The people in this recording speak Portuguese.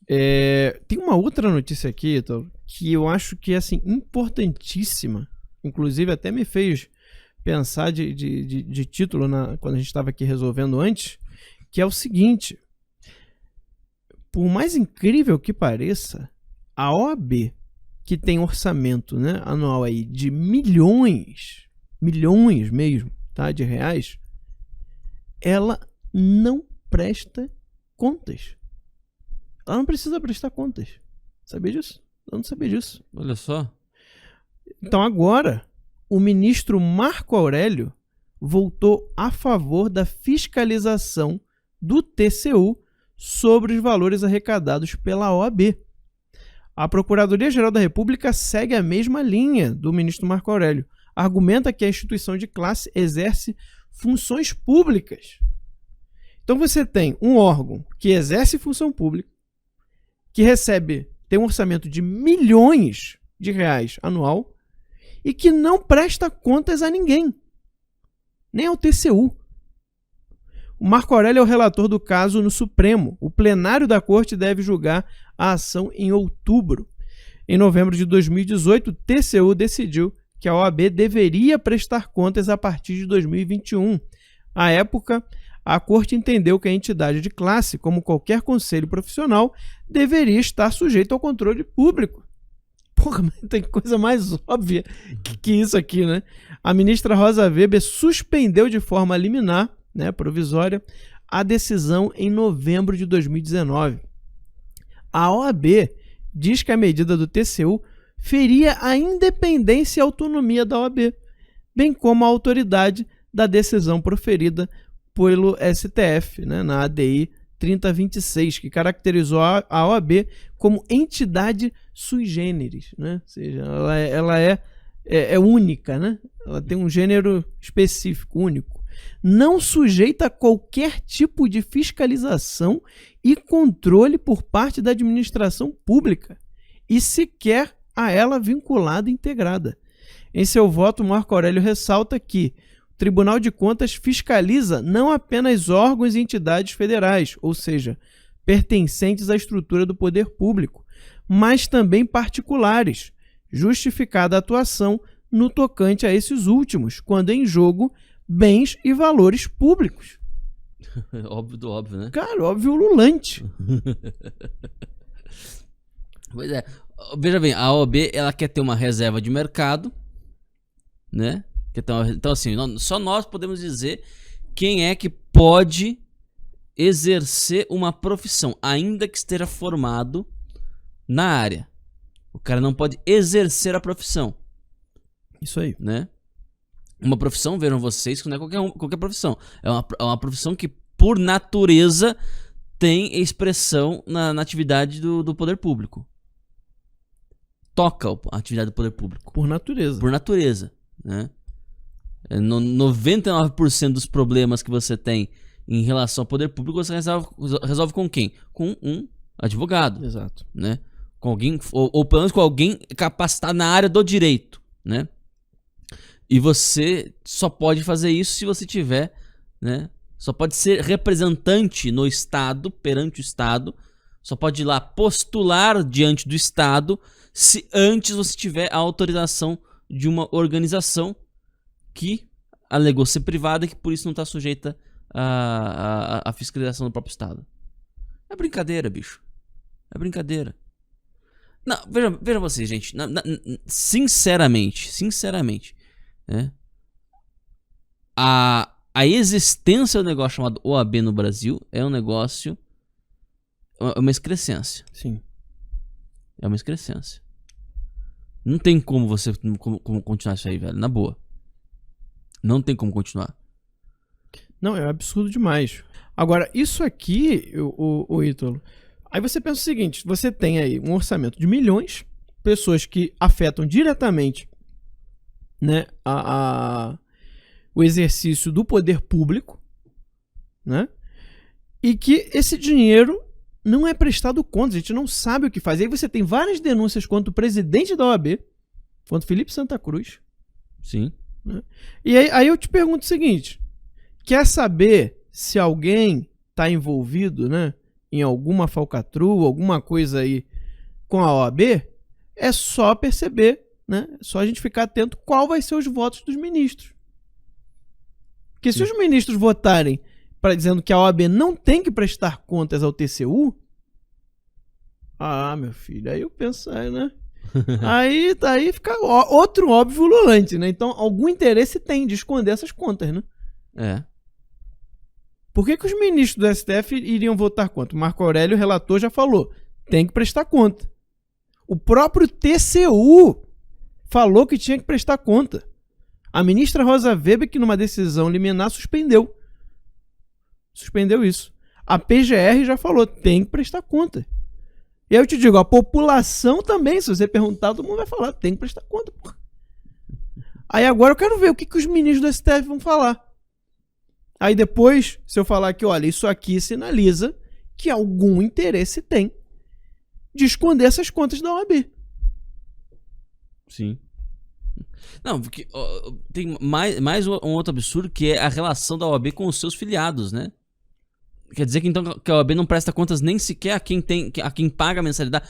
Tem uma outra notícia aqui, Ítalo, que eu acho que é assim, importantíssima. Inclusive até me fez pensar de título quando a gente estava aqui resolvendo antes, que é o seguinte: por mais incrível que pareça, a OAB, que tem orçamento, né, anual aí de milhões mesmo, tá, de reais, ela não presta contas. Ela não precisa prestar contas. Sabia disso? Eu não sabia disso. Olha só. Então agora, o ministro Marco Aurélio voltou a favor da fiscalização do TCU sobre os valores arrecadados pela OAB. A Procuradoria-Geral da República segue a mesma linha do ministro Marco Aurélio. Argumenta que a instituição de classe exerce funções públicas. Então você tem um órgão que exerce função pública, que tem um orçamento de milhões de reais anual e que não presta contas a ninguém, nem ao TCU. O Marco Aurélio é o relator do caso no Supremo. O plenário da corte deve julgar a ação em outubro. Em novembro de 2018, o TCU decidiu que a OAB deveria prestar contas a partir de 2021. À época, a corte entendeu que a entidade de classe, como qualquer conselho profissional, deveria estar sujeita ao controle público. Porra, mas tem coisa mais óbvia que isso aqui, né? A ministra Rosa Weber suspendeu de forma liminar, né, provisória, a decisão em novembro de 2019. A OAB diz que a medida do TCU feria a independência e autonomia da OAB, bem como a autoridade da decisão proferida pelo STF, né, na ADI 3026, que caracterizou a OAB como entidade sui generis, né? Ou seja, ela é única, né? Ela tem um gênero específico, único. Não sujeita a qualquer tipo de fiscalização e controle por parte da administração pública e sequer a ela vinculada e integrada. Em seu voto, Marco Aurélio ressalta que o Tribunal de Contas fiscaliza não apenas órgãos e entidades federais, ou seja, pertencentes à estrutura do poder público, mas também particulares, justificada a atuação no tocante a esses últimos, quando em jogo bens e valores públicos. Óbvio do óbvio, né? Cara, óbvio ululante. Pois é. Veja bem, a OAB, ela quer ter uma reserva de mercado, né? Então, assim, só nós podemos dizer quem é que pode exercer uma profissão, ainda que esteja formado na área. O cara não pode exercer a profissão. Isso aí. Né? Uma profissão, vejam vocês, que não é qualquer profissão. É uma profissão que, por natureza, tem expressão na atividade do poder público. Toca a atividade do poder público. Por natureza. Por natureza, né? 99% dos problemas que você tem em relação ao poder público você resolve com quem? Com um advogado. Exato. Né? Com alguém, ou pelo menos com alguém capacitado na área do direito, né? E você só pode fazer isso se você tiver, né? Só pode ser representante no Estado, perante o Estado. Só pode ir lá postular diante do Estado se antes você tiver a autorização de uma organização que alegou ser privada e que por isso não está sujeita à fiscalização do próprio Estado. É brincadeira, bicho. É brincadeira. Não, veja vocês, gente. Sinceramente, né? A existência do negócio chamado OAB no Brasil é um negócio, é uma excrescência. Sim. É uma excrescência. Não tem como você como continuar isso aí, velho. Na boa. Não tem como continuar. Não, é absurdo demais. Agora, isso aqui, o Ítalo, aí você pensa o seguinte, você tem aí um orçamento de milhões, pessoas que afetam diretamente, né, o exercício do poder público, né, e que esse dinheiro não é prestado conta, a gente não sabe o que fazer. Aí você tem várias denúncias contra o presidente da OAB, contra o Felipe Santa Cruz. Sim. Né? E aí eu te pergunto o seguinte, quer saber se alguém está envolvido, né, em alguma falcatrua, alguma coisa aí com a OAB, é só perceber, né? É só a gente ficar atento qual vai ser os votos dos ministros. Porque se os ministros votarem dizendo que a OAB não tem que prestar contas ao TCU, meu filho, aí eu penso, né? aí fica outro óbvio ululante, né? Então, algum interesse tem de esconder essas contas, né? É. Por que os ministros do STF iriam votar contra? O Marco Aurélio, o relator, já falou. Tem que prestar conta. O próprio TCU falou que tinha que prestar conta. A ministra Rosa Weber, que numa decisão liminar, suspendeu isso. A PGR já falou, tem que prestar conta. E aí eu te digo, a população também, se você perguntar, todo mundo vai falar, tem que prestar conta, porra. Aí agora eu quero ver o que os ministros do STF vão falar. Aí depois, se eu falar que, olha, isso aqui sinaliza que algum interesse tem de esconder essas contas da OAB. Sim. Não, porque tem mais um outro absurdo, que é a relação da OAB com os seus filiados, né? Quer dizer que então que a OAB não presta contas nem sequer a quem paga a mensalidade.